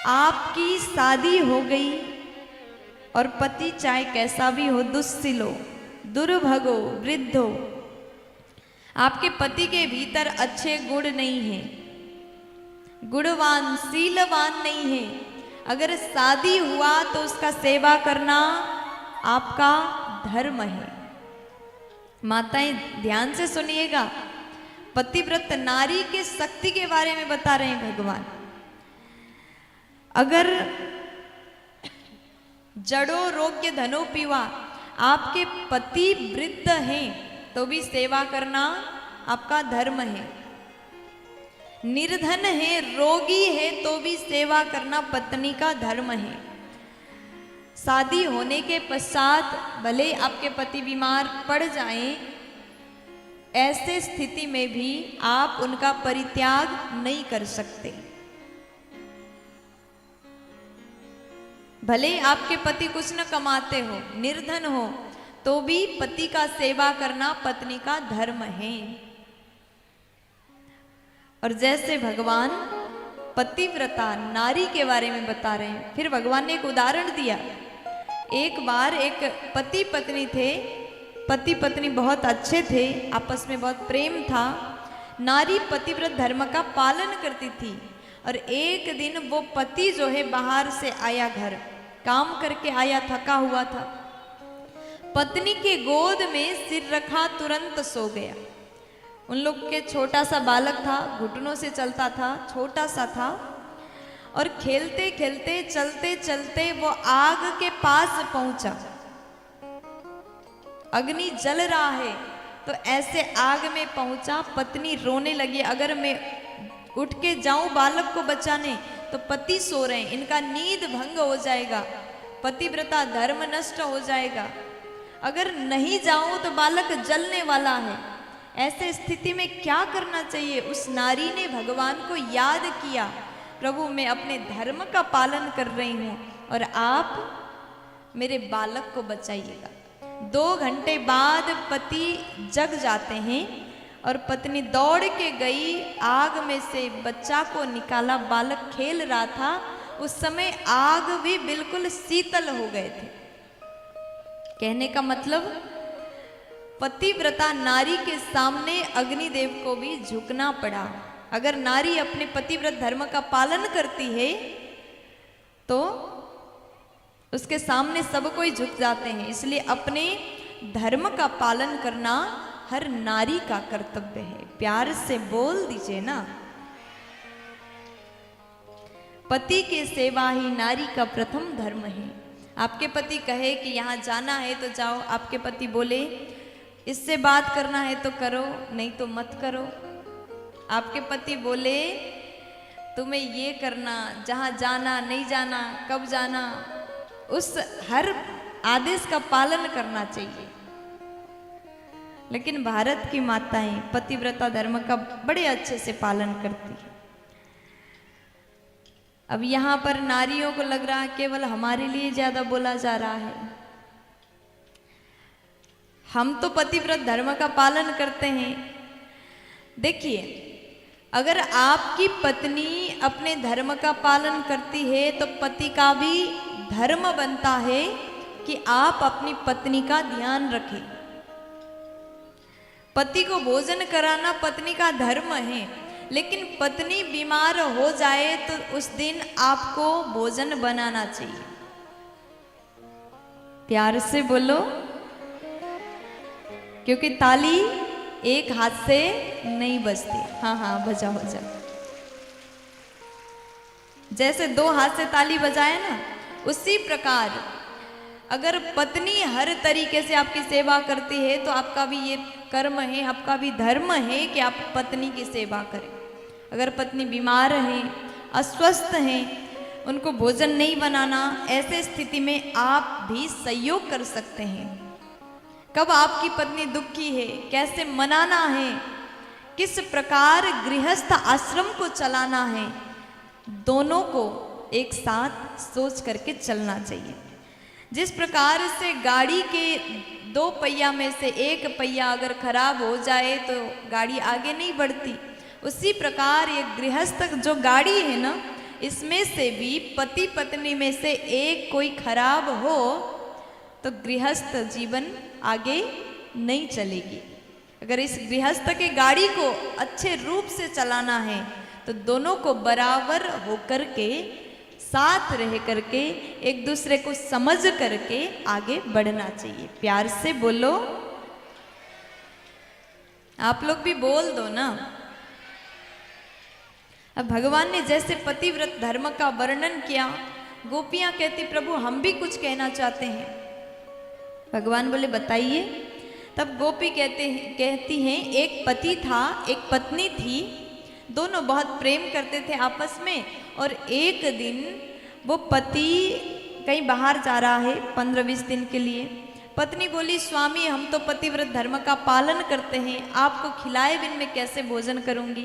आपकी शादी हो गई और पति चाहे कैसा भी हो, दुस्सिल हो, दुर्भगो, वृद्ध हो, आपके पति के भीतर अच्छे गुण नहीं है, गुणवान शीलवान नहीं है, अगर शादी हुआ तो उसका सेवा करना आपका धर्म है। माताएं ध्यान से सुनिएगा, पतिव्रत नारी के शक्ति के बारे में बता रहे हैं भगवान। अगर जड़ो रोग्य धनो पीवा, आपके पति वृद्ध हैं तो भी सेवा करना आपका धर्म है। निर्धन है, रोगी है तो भी सेवा करना पत्नी का धर्म है। शादी होने के पश्चात भले आपके पति बीमार पड़ जाएं, ऐसे स्थिति में भी आप उनका परित्याग नहीं कर सकते। भले आपके पति कुछ न कमाते हो, निर्धन हो, तो भी पति का सेवा करना पत्नी का धर्म है। और जैसे भगवान पतिव्रता नारी के बारे में बता रहे हैं, फिर भगवान ने एक उदाहरण दिया। एक बार एक पति पत्नी थे, पति पत्नी बहुत अच्छे थे, आपस में बहुत प्रेम था। नारी पतिव्रत धर्म का पालन करती थी। और एक दिन वो पति जो है बाहर से आया, घर काम करके आया, थका हुआ था, पत्नी के गोद में सिर रखा, तुरंत सो गया। उन लोग के छोटा सा बालक था, घुटनों से चलता था, छोटा सा था, और खेलते खेलते चलते चलते वो आग के पास पहुंचा। अग्नि जल रहा है तो ऐसे आग में पहुंचा, पत्नी रोने लगी, अगर मैं उठ के जाऊं बालक को बचाने तो पति सो रहे हैं, इनका नींद भंग हो जाएगा, पतिव्रता धर्म नष्ट हो जाएगा, अगर नहीं जाऊं तो बालक जलने वाला है। ऐसे स्थिति में क्या करना चाहिए? उस नारी ने भगवान को याद किया, प्रभु मैं अपने धर्म का पालन कर रही हूं और आप मेरे बालक को बचाइएगा। 2 घंटे बाद पति जग जाते हैं और पत्नी दौड़ के गई, आग में से बच्चा को निकाला, बालक खेल रहा था। उस समय आग भी बिल्कुल शीतल हो गए थे। कहने का मतलब पतिव्रता नारी के सामने अग्निदेव को भी झुकना पड़ा। अगर नारी अपने पतिव्रत धर्म का पालन करती है तो उसके सामने सब कोई झुक जाते हैं। इसलिए अपने धर्म का पालन करना हर नारी का कर्तव्य है। प्यार से बोल दीजिए ना, पति की सेवा ही नारी का प्रथम धर्म है। आपके पति कहे कि यहाँ जाना है तो जाओ, आपके पति बोले इससे बात करना है तो करो, नहीं तो मत करो, आपके पति बोले तुम्हें ये करना, जहाँ जाना, नहीं जाना, कब जाना, उस हर आदेश का पालन करना चाहिए। लेकिन भारत की माताएं पतिव्रता धर्म का बड़े अच्छे से पालन करती है। अब यहाँ पर नारियों को लग रहा है केवल हमारे लिए ज्यादा बोला जा रहा है। हम तो पतिव्रत धर्म का पालन करते हैं। देखिए, अगर आपकी पत्नी अपने धर्म का पालन करती है तो पति का भी धर्म बनता है कि आप अपनी पत्नी का ध्यान रखें। पति को भोजन कराना पत्नी का धर्म है, लेकिन पत्नी बीमार हो जाए तो उस दिन आपको भोजन बनाना चाहिए। प्यार से बोलो, क्योंकि ताली एक हाथ से नहीं बजती। हाँ हाँ, बजाओ बजाओ। जैसे 2 हाथ से ताली बजाए ना, उसी प्रकार अगर पत्नी हर तरीके से आपकी सेवा करती है तो आपका भी ये कर्म है, आपका भी धर्म है कि आप पत्नी की सेवा करें। अगर पत्नी बीमार है, अस्वस्थ हैं, उनको भोजन नहीं बनाना, ऐसे स्थिति में आप भी सहयोग कर सकते हैं। कब आपकी पत्नी दुखी है, कैसे मनाना है, किस प्रकार गृहस्थ आश्रम को चलाना है, दोनों को एक साथ सोच करके चलना चाहिए। जिस प्रकार से गाड़ी के 2 पहिया में से 1 पहिया अगर खराब हो जाए तो गाड़ी आगे नहीं बढ़ती, उसी प्रकार ये गृहस्थ जो गाड़ी है ना, इसमें से भी पति पत्नी में से एक कोई खराब हो तो गृहस्थ जीवन आगे नहीं चलेगी। अगर इस गृहस्थ के गाड़ी को अच्छे रूप से चलाना है तो दोनों को बराबर होकर के, साथ रह करके, एक दूसरे को समझ करके आगे बढ़ना चाहिए। प्यार से बोलो, आप लोग भी बोल दो ना। अब भगवान ने जैसे पतिव्रत धर्म का वर्णन किया, गोपियां कहती प्रभु हम भी कुछ कहना चाहते हैं। भगवान बोले बताइए। तब गोपी कहती हैं एक पति था, एक पत्नी थी, दोनों बहुत प्रेम करते थे आपस में। और एक दिन वो पति कहीं बाहर जा रहा है 15-20 दिन के लिए। पत्नी बोली स्वामी हम तो पतिव्रत धर्म का पालन करते हैं, आपको खिलाए बिन मैं कैसे भोजन करूंगी।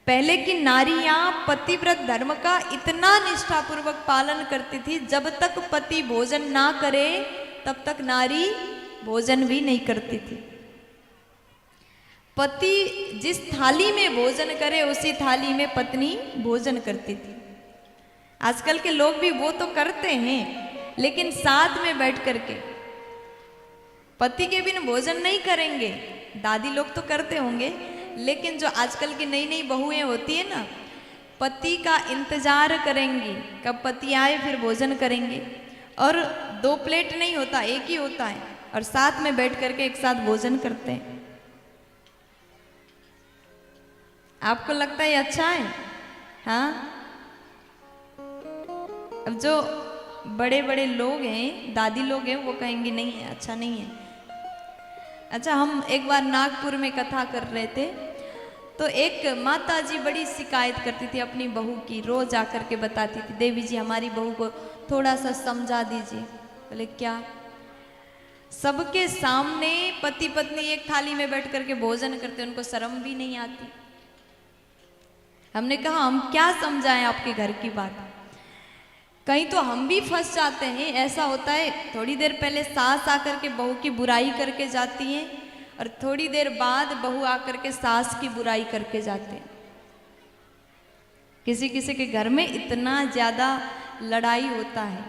पहले की नारियां पतिव्रत धर्म का इतना निष्ठापूर्वक पालन करती थी, जब तक पति भोजन ना करे तब तक नारी भोजन भी नहीं करती थी। पति जिस थाली में भोजन करे उसी थाली में पत्नी भोजन करती थी। आजकल के लोग भी वो तो करते हैं, लेकिन साथ में बैठ करके पति के बिन भोजन नहीं करेंगे। दादी लोग तो करते होंगे, लेकिन जो आजकल की नई नई बहुएं होती है ना, पति का इंतजार करेंगी कब पति आए फिर भोजन करेंगे। और 2 प्लेट नहीं होता, एक ही होता है, और साथ में बैठ करके एक साथ भोजन करते हैं। आपको लगता है अच्छा है? हाँ। अब जो बड़े बड़े लोग हैं, दादी लोग हैं, वो कहेंगे नहीं है, अच्छा नहीं है। अच्छा, हम एक बार नागपुर में कथा कर रहे थे, तो एक माता जी बड़ी शिकायत करती थी अपनी बहू की, रोज आकर के बताती थी देवी जी हमारी बहू को थोड़ा सा समझा दीजिए। बोले क्या? सबके सामने पति पत्नी एक थाली में बैठ करके भोजन करते, उनको शर्म भी नहीं आती। हमने कहा हम क्या समझाएं आपके घर की बात। कहीं तो हम भी फंस जाते हैं। ऐसा होता है थोड़ी देर पहले सास आकर के बहू की बुराई करके जाती है, और थोड़ी देर बाद बहू आकर के सास की बुराई करके जाते हैं। किसी किसी के घर में इतना ज्यादा लड़ाई होता है,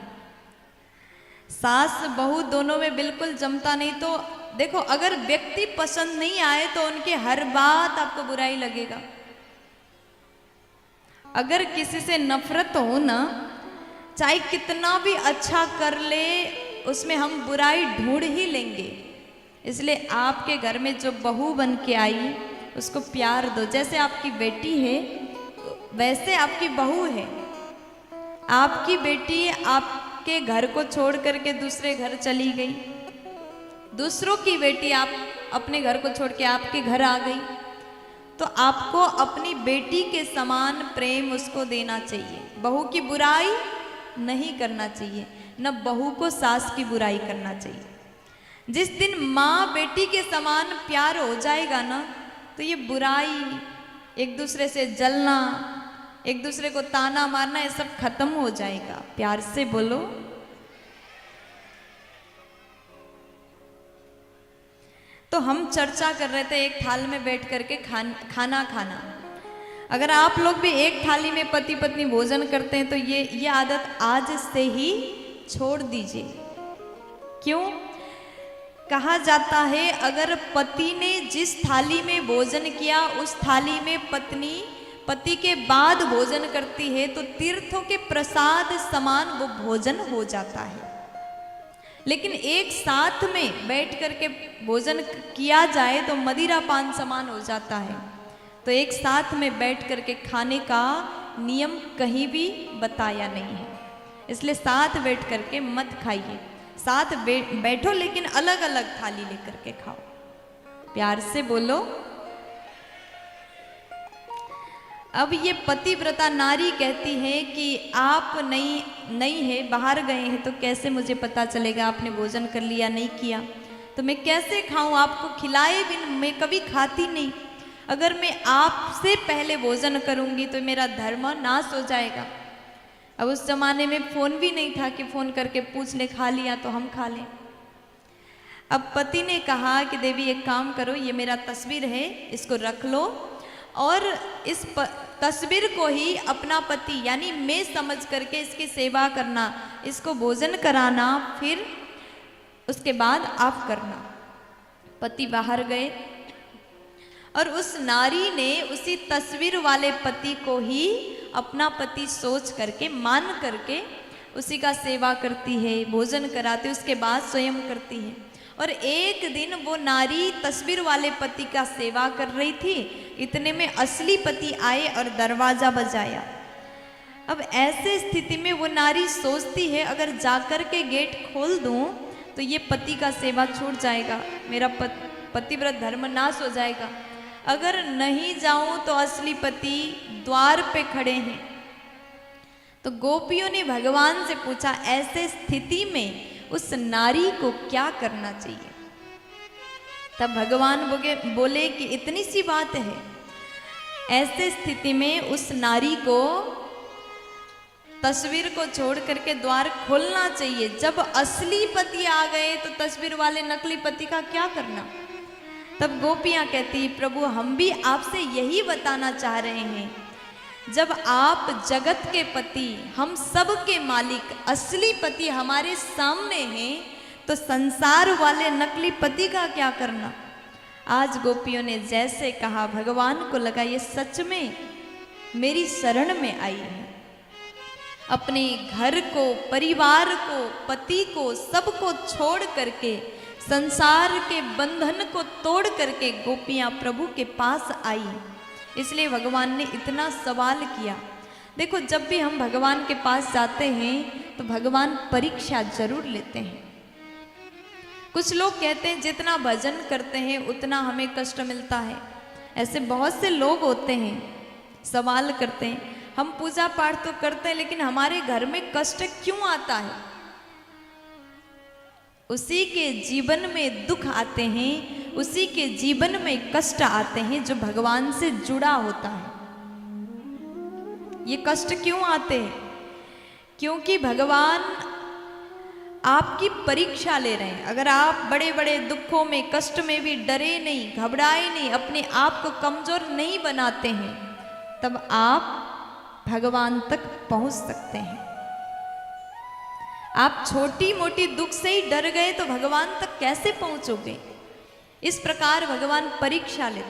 सास बहू दोनों में बिल्कुल जमता नहीं। तो देखो, अगर व्यक्ति पसंद नहीं आए तो उनकी हर बात आपको बुराई लगेगा। अगर किसी से नफरत हो ना, चाहे कितना भी अच्छा कर ले, उसमें हम बुराई ढूंढ ही लेंगे। इसलिए आपके घर में जो बहू बन के आई उसको प्यार दो। जैसे आपकी बेटी है वैसे आपकी बहू है। आपकी बेटी आपके घर को छोड़ करके दूसरे घर चली गई, दूसरों की बेटी आप अपने घर को छोड़ के आपके घर आ गई, तो आपको अपनी बेटी के समान प्रेम उसको देना चाहिए। बहू की बुराई नहीं करना चाहिए, न बहू को सास की बुराई करना चाहिए। जिस दिन माँ बेटी के समान प्यार हो जाएगा ना, तो ये बुराई, एक दूसरे से जलना, एक दूसरे को ताना मारना, ये सब खत्म हो जाएगा। प्यार से बोलो। तो हम चर्चा कर रहे थे एक थाल में बैठ करके खाना खाना। अगर आप लोग भी एक थाली में पति पत्नी भोजन करते हैं तो ये आदत आज से ही छोड़ दीजिए। क्यों? कहा जाता है अगर पति ने जिस थाली में भोजन किया उस थाली में पत्नी पति के बाद भोजन करती है तो तीर्थों के प्रसाद समान वो भोजन हो जाता है। लेकिन एक साथ में बैठ करके भोजन किया जाए तो मदिरा पान समान हो जाता है। तो एक साथ में बैठ करके खाने का नियम कहीं भी बताया नहीं है। इसलिए साथ बैठ करके मत खाइए, साथ बैठो लेकिन अलग अलग थाली लेकर के खाओ। प्यार से बोलो। अब ये पतिव्रता नारी कहती है कि आप नहीं है, बाहर गए हैं, तो कैसे मुझे पता चलेगा आपने भोजन कर लिया नहीं किया, तो मैं कैसे खाऊं? आपको खिलाए बिन मैं कभी खाती नहीं। अगर मैं आपसे पहले भोजन करूंगी तो मेरा धर्म नाश हो जाएगा। अब उस जमाने में फोन भी नहीं था कि फोन करके पूछ ले खा लिया तो हम खा लें। अब पति ने कहा कि देवी एक काम करो, ये मेरा तस्वीर है, इसको रख लो और इस तस्वीर को ही अपना पति यानी मैं समझ करके इसकी सेवा करना, इसको भोजन कराना, फिर उसके बाद आप करना। पति बाहर गए और उस नारी ने उसी तस्वीर वाले पति को ही अपना पति सोच करके, मान करके उसी का सेवा करती है, भोजन कराती है, उसके बाद स्वयं करती है। और एक दिन वो नारी तस्वीर वाले पति का सेवा कर रही थी, इतने में असली पति आए और दरवाजा बजाया। अब ऐसे स्थिति में वो नारी सोचती है अगर जाकर के गेट खोल दूं तो ये पति का सेवा छूट जाएगा, मेरा पतिव्रत धर्म नाश हो जाएगा। अगर नहीं जाऊं तो असली पति द्वार पे खड़े हैं। तो गोपियों ने भगवान से पूछा ऐसे स्थिति में उस नारी को क्या करना चाहिए। तब भगवान बोले कि इतनी सी बात है, ऐसे स्थिति में उस नारी को तस्वीर को छोड़ करके द्वार खोलना चाहिए। जब असली पति आ गए तो तस्वीर वाले नकली पति का क्या करना। तब गोपियां कहती प्रभु हम भी आपसे यही बताना चाह रहे हैं, जब आप जगत के पति, हम सब के मालिक, असली पति हमारे सामने हैं तो संसार वाले नकली पति का क्या करना। आज गोपियों ने जैसे कहा भगवान को लगा ये सच में मेरी शरण में आई है। अपने घर को, परिवार को, पति को, सबको छोड़ करके, संसार के बंधन को तोड़ करके गोपियां प्रभु के पास आई। इसलिए भगवान ने इतना सवाल किया। देखो जब भी हम भगवान के पास जाते हैं तो भगवान परीक्षा जरूर लेते हैं। कुछ लोग कहते हैं जितना भजन करते हैं उतना हमें कष्ट मिलता है। ऐसे बहुत से लोग होते हैं, सवाल करते हैं हम पूजा पाठ तो करते हैं लेकिन हमारे घर में कष्ट क्यों आता है। उसी के जीवन में दुख आते हैं, उसी के जीवन में कष्ट आते हैं जो भगवान से जुड़ा होता है। ये कष्ट क्यों आते हैं? क्योंकि भगवान आपकी परीक्षा ले रहे हैं। अगर आप बड़े बड़े दुखों में, कष्ट में भी डरे नहीं, घबराए नहीं, अपने आप को कमजोर नहीं बनाते हैं, तब आप भगवान तक पहुंच सकते हैं। आप छोटी मोटी दुख से ही डर गए तो भगवान तक कैसे पहुंचोगे। इस प्रकार भगवान परीक्षा लेते हैं।